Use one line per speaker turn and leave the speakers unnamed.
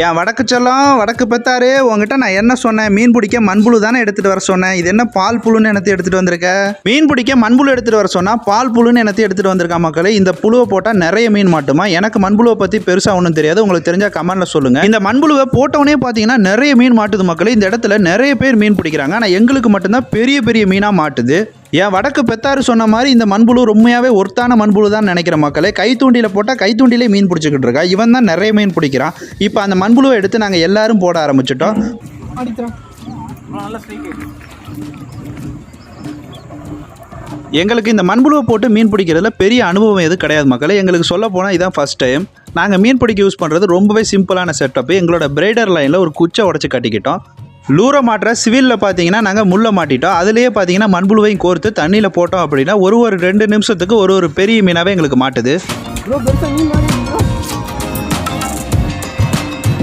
ஏன் வடக்கு செல்லம் வடக்கு பெத்தாரு உங்ககிட்ட நான் என்ன சொன்னேன்? மீன் பிடிக்க மண்புழு தானே எடுத்துட்டு வர சொன்னேன். இது என்ன பால் புழுன்னு என்னத்தை எடுத்துட்டு வந்திருக்க? மீன் பிடிக்க மண்புழு எடுத்துட்டு வர சொன்னா பால் புழுன்னு என்னத்தை எடுத்துட்டு வந்திருக்கா மக்களே. இந்த புழுவை போட்டா நிறைய மீன் மாட்டுமா? எனக்கு மண்புழுவை பத்தி பெருசா ஒன்றும் தெரியாது. உங்களுக்கு தெரிஞ்சா கமெண்ட்ல சொல்லுங்க. இந்த மண்புழுவை போட்டவனே பாத்தீங்கன்னா நிறைய மீன் மாட்டுது மக்களே. இந்த இடத்துல நிறைய பேர் மீன் பிடிக்கிறாங்க. ஆனா எங்களுக்கு மட்டும்தான் பெரிய பெரிய மீனா மாட்டுது. ஏன் வடக்கு பெத்தாரு சொன்ன மாதிரி இந்த மண்புழு உண்மையாவே ஒருத்தான மண்புழு தான் நினைக்கிற மக்களே. கைத்தூண்டில போட்டால் கைத்தூண்டிலே மீன் பிடிச்சிக்கிட்டு இருக்கா. இவன் தான் நிறைய மீன் பிடிக்கிறான். இப்போ அந்த மண்புழுவை எடுத்து நாங்கள் எல்லாரும் போட ஆரம்பிச்சிட்டோம். எங்களுக்கு இந்த மண்புழுவை போட்டு மீன் பிடிக்கிறதுல பெரிய அனுபவம் எதுவும் கிடையாது மக்களே. எங்களுக்கு சொல்ல போனால் இதான் ஃபர்ஸ்ட் டைம். நாங்கள் மீன் பிடிக்க யூஸ் பண்ணுறது ரொம்பவே சிம்பிளான செட்டப்பு. எங்களோட பிரைடர் லைனில் ஒரு குச்சை உடச்சி கட்டிக்கிட்டோம். லூரை மாட்டுற சிவிலில் பார்த்தீங்கன்னா நாங்கள் முள்ளை மாட்டிட்டோம். அதுலேயே பார்த்தீங்கன்னா மண்புழுவையும் கோர்த்து தண்ணியில் போட்டோம் அப்படின்னா ஒரு 2 நிமிஷத்துக்கு ஒரு பெரிய மீனாகவே எங்களுக்கு மாட்டுது.